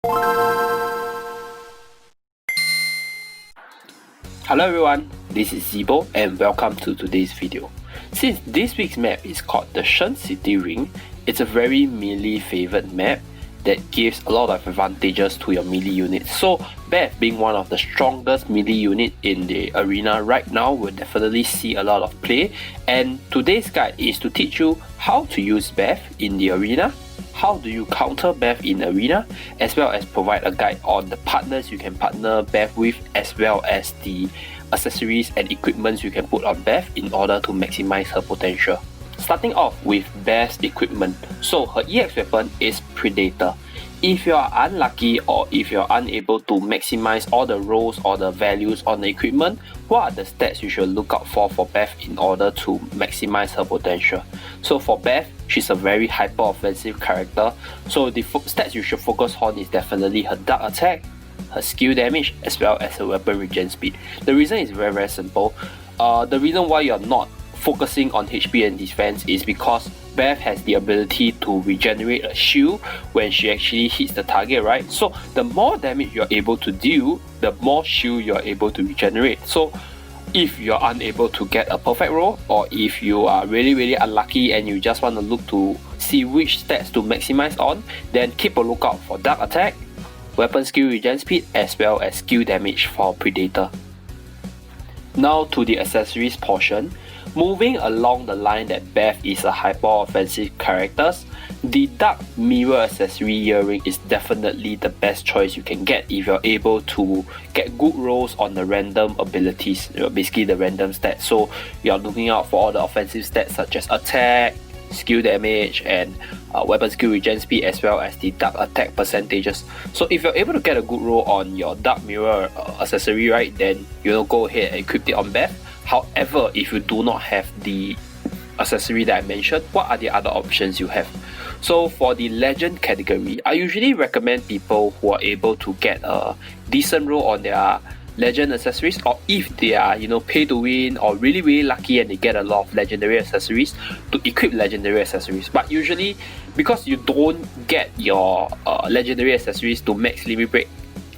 Hello everyone, this is Zibo and welcome to today's video. Since this week's map is called the Shen City Ring, it's a very melee favoured map that gives a lot of advantages to your melee unit. So Beth, being one of the strongest melee unit in the arena right now, will definitely see a lot of play, and today's guide is to teach you how to use Beth in the arena, how do you counter Beth in arena, as well as provide a guide on the partners you can partner Beth with, as well as the accessories and equipments you can put on Beth in order to maximize her potential. Starting off with Beth's equipment. So her EX weapon is Predator. If you are unlucky or if you are unable to maximize all the rolls or the values on the equipment, what are the stats you should look out for Beth in order to maximize her potential? So for Beth, she's a very hyper offensive character, so the stats you should focus on is definitely her dark attack, her skill damage, as well as her weapon regen speed. The reason is very simple. The reason why you're not focusing on HP and defense is because Beth has the ability to regenerate a shield when she actually hits the target, right? So the more damage you're able to deal, the more shield you're able to regenerate. So if you're unable to get a perfect roll, or if you are really unlucky and you just want to look to see which stats to maximize on, then keep a lookout for dark attack, weapon skill regen speed, as well as skill damage for Predator. Now to the accessories portion. Moving along the line that Beth is a hyper offensive character, the dark mirror accessory earring is definitely the best choice you can get if you're able to get good rolls on the random abilities, basically the random stats. So you're looking out for all the offensive stats such as attack, skill damage, and weapon skill regen speed, as well as the dark attack percentages. So if you're able to get a good roll on your dark mirror accessory, right, then go ahead and equip it on Beth. However, if you do not have the accessory that I mentioned, what are the other options you have? So for the legend category, I usually recommend people who are able to get a decent roll on their legend accessories, or if they are pay to win or really lucky and they get a lot of legendary accessories, to equip legendary accessories. But usually, because you don't get your legendary accessories to max limit break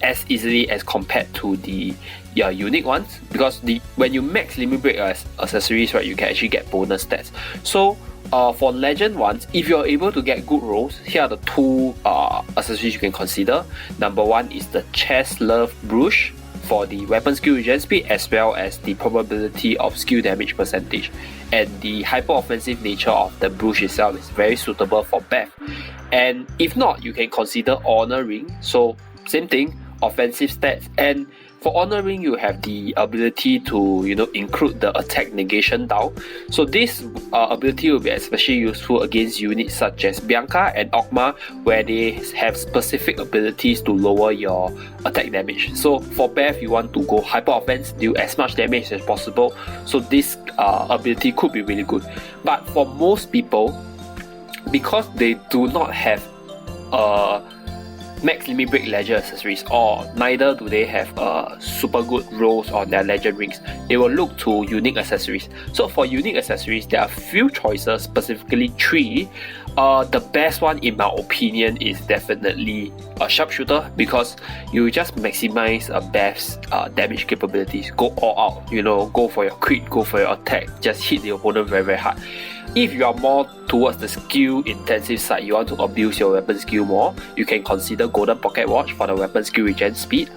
as easily as compared to the unique ones, because when you max limit break as accessories, right, you can actually get bonus stats. So for legend ones, if you're able to get good rolls, here are the two accessories you can consider. Number one is the Chest Love Brush for the weapon skill regen speed, as well as the probability of skill damage percentage. And the hyper offensive nature of the brush itself is very suitable for Beth. And if not, you can consider Honor Ring. So same thing, offensive stats, and for Honor Ring you have the ability to include the attack negation down. So this ability will be especially useful against units such as Bianca and Ogma, where they have specific abilities to lower your attack damage. So for Beth, you want to go hyper offense, deal as much damage as possible, so this ability could be really good. But for most people, because they do not have max limit break legend accessories, or neither do they have super good rolls on their legend rings, they will look to unique accessories. So for unique accessories, there are few choices, specifically three. The best one in my opinion is definitely a sharpshooter, because you just maximize Beth's damage capabilities. Go all out, go for your crit, go for your attack, just hit the opponent very hard. If you are more towards the skill intensive side, you want to abuse your weapon skill more, you can consider Golden Pocket Watch for the weapon skill regen speed.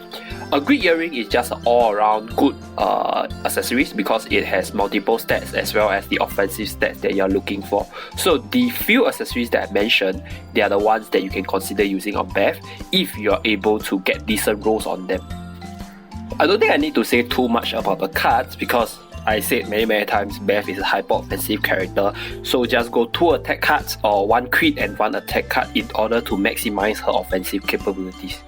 A Grid Earring is just an all-around good accessories, because it has multiple stats as well as the offensive stats that you're looking for. So the few accessories that I mentioned, they are the ones that you can consider using on Beth if you're able to get decent rolls on them. I don't think I need to say too much about the cards, because I said many times Beth is a hyper offensive character, so just go 2 attack cards or 1 crit and 1 attack card in order to maximize her offensive capabilities.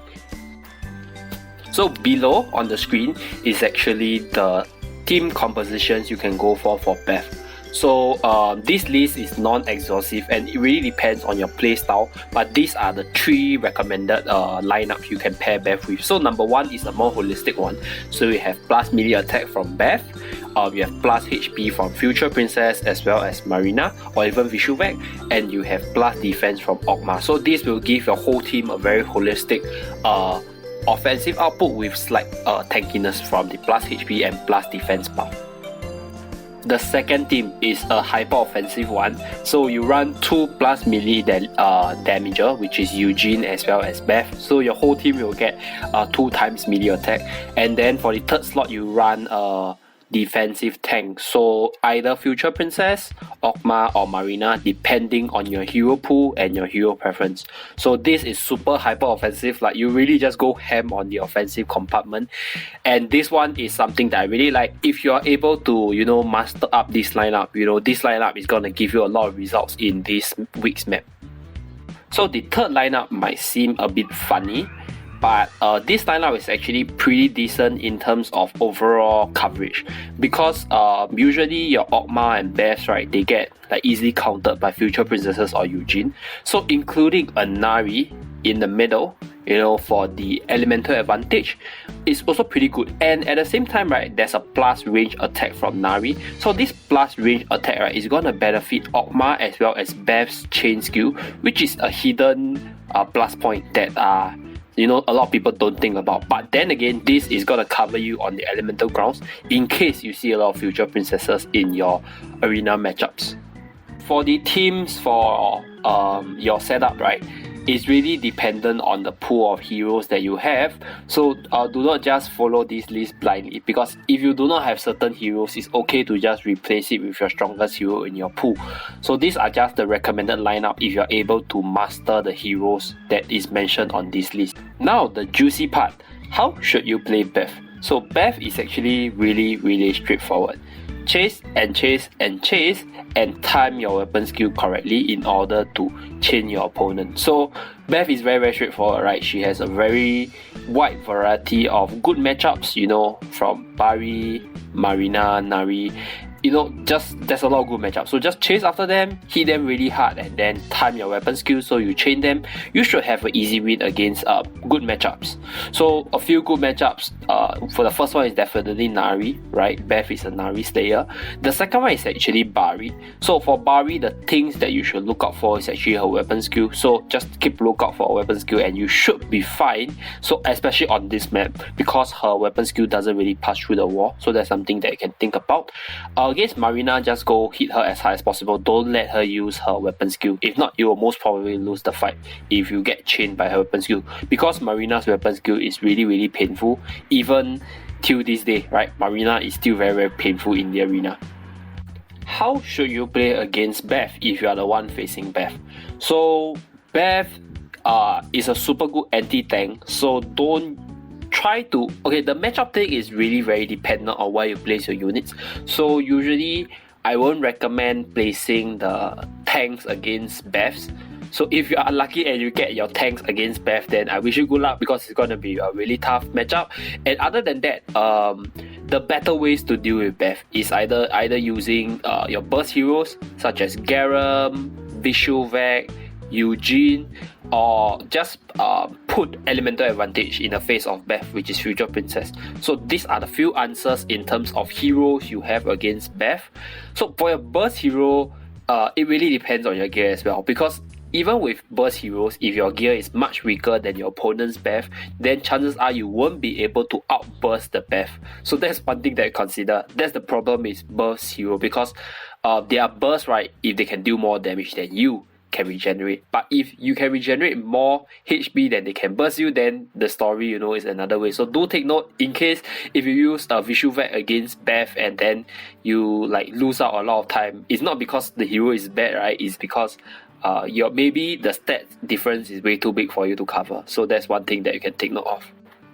So below on the screen is actually the team compositions you can go for Beth. So this list is non-exhaustive and it really depends on your playstyle, but these are the 3 recommended lineups you can pair Beth with. So number 1 is a more holistic one. So we have plus melee attack from Beth, you have plus HP from Future Princess as well as Marina or even Vishuvek, and you have plus defense from Ogma. So this will give your whole team a very holistic offensive output with slight tankiness from the plus HP and plus defense buff. The second team is a hyper offensive one, so you run 2 plus melee damager, which is Eugene as well as Beth, so your whole team will get 2 times melee attack. And then for the third slot you run defensive tank, so either Future Princess, Ogma or Marina depending on your hero pool and your hero preference. So this is super hyper offensive, like you really just go ham on the offensive compartment, and this one is something that I really like. If you are able to master up this lineup, this lineup is gonna give you a lot of results in this week's map. So the third lineup might seem a bit funny, but this lineup is actually pretty decent in terms of overall coverage, because usually your Ogma and Beth, right, they get like easily countered by Future Princesses or Eugene. So including a Nari in the middle, for the elemental advantage, is also pretty good. And at the same time, right, there's a plus range attack from Nari. So this plus range attack, right, is gonna benefit Ogma as well as Beth's chain skill, which is a hidden plus point that a lot of people don't think about. But then again, this is gonna cover you on the elemental grounds in case you see a lot of Future Princesses in your arena matchups. For the teams for your setup, right, it's really dependent on the pool of heroes that you have. So do not just follow this list blindly, because if you do not have certain heroes, it's okay to just replace it with your strongest hero in your pool. So these are just the recommended lineup if you're able to master the heroes that is mentioned on this list. Now the juicy part, how should you play Beth? So Beth is actually really straightforward. Chase and chase and chase and time your weapon skill correctly in order to chain your opponent. So Beth is very straightforward, right? She has a very wide variety of good matchups, from Bari, Marina, Nari. There's a lot of good matchups. So just chase after them, hit them really hard, and then time your weapon skill so you chain them. You should have an easy win against good matchups. So a few good matchups. For the first one is definitely Nari, right? Beth is a Nari slayer. The second one is actually Bari. So for Bari, the things that you should look out for is actually her weapon skill. So just keep a lookout for her weapon skill and you should be fine. So especially on this map, because her weapon skill doesn't really pass through the wall. So that's something that you can think about. Against Marina, just go hit her as high as possible. Don't let her use her weapon skill. If not, you will most probably lose the fight if you get chained by her weapon skill, because Marina's weapon skill is really painful. Even till this day, right, Marina is still very painful in the arena. How should you play against Beth if you are the one facing Beth? So Beth is a super good anti-tank, so don't try to... Okay, the matchup thing is really very dependent on where you place your units. So usually I won't recommend placing the tanks against Beths. So if you are lucky and you get your tanks against Beth, then I wish you good luck, because it's going to be a really tough matchup. And other than that, the better ways to deal with Beth is either using your burst heroes such as Garam, Vishuvek, Eugene, or just put elemental advantage in the face of Beth, which is Future Princess. So these are the few answers in terms of heroes you have against Beth. So for your burst hero, it really depends on your gear as well, because even with burst heroes, if your gear is much weaker than your opponent's Beth, then chances are you won't be able to outburst the Beth. So that's one thing that you consider. That's the problem with burst hero, because they are burst, right, if they can do more damage than you can regenerate. But if you can regenerate more HP than they can burst you, then the story, is another way. So do take note, in case if you use Vishuvek against Beth and then you lose out a lot of time, it's not because the hero is bad, right? It's because maybe the stat difference is way too big for you to cover. So that's one thing that you can take note of.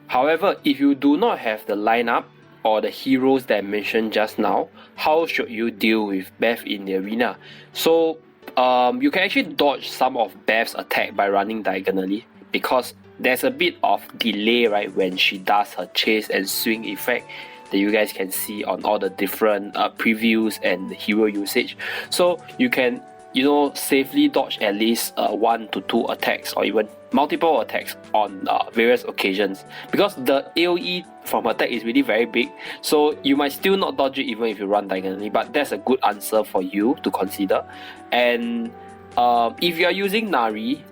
However, if you do not have the lineup or the heroes that I mentioned just now, how should you deal with Beth in the arena? So you can actually dodge some of Beth's attack by running diagonally, because there's a bit of delay, right, when she does her chase and swing effect. that you guys can see on all the different previews and hero usage. So you can, you know, safely dodge at least 1 to 2 attacks or even multiple attacks on various occasions, because the AoE from attack is really very big, so you might still not dodge it even if you run diagonally, but that's a good answer for you to consider. And if you are using Nari,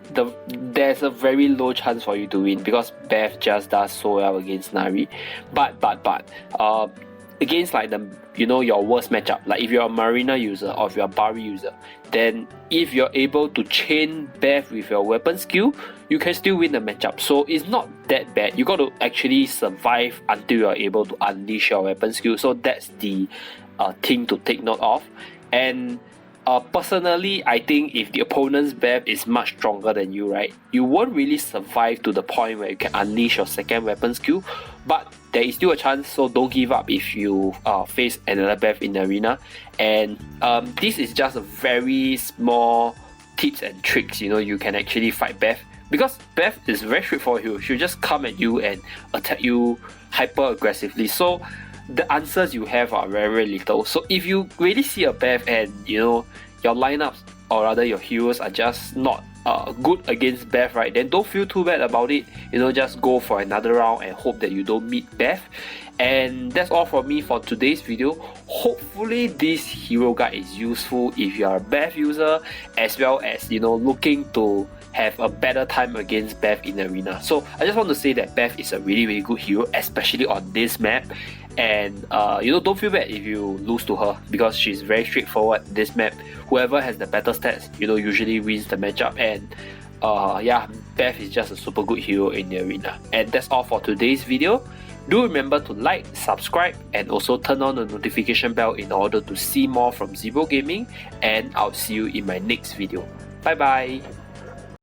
there's a very low chance for you to win because Beth just does so well against Nari. But against like the, you know, your worst matchup, like if you're a Marina user or if you're a Bari user, then if you're able to chain Beth with your weapon skill, you can still win the matchup. So it's not that bad. You got to actually survive until you're able to unleash your weapon skill. So that's the thing to take note of. And personally, I think if the opponent's Beth is much stronger than you, right, you won't really survive to the point where you can unleash your second weapon skill. But there is still a chance, so don't give up if you face another Beth in the arena. And this is just a very small tips and tricks, you know, you can actually fight Beth. Because Beth is very straightforward, she'll just come at you and attack you hyper aggressively. So the answers you have are very, very little. So if you really see a Beth and, you know, your lineups or rather your heroes are just not good against Beth, right, then don't feel too bad about it. You know, just go for another round and hope that you don't meet Beth. And that's all from me for today's video. Hopefully this hero guide is useful if you are a Beth user, as well as, you know, looking to have a better time against Beth in the arena. So I just want to say that Beth is a really, really good hero, especially on this map. And you know, don't feel bad if you lose to her, because she's very straightforward this map. Whoever has the better stats, you know, usually wins the matchup. And yeah, Beth is just a super good hero in the arena. And that's all for today's video. Do remember to like, subscribe, and also turn on the notification bell in order to see more from Zebo Gaming. And I'll see you in my next video. Bye bye.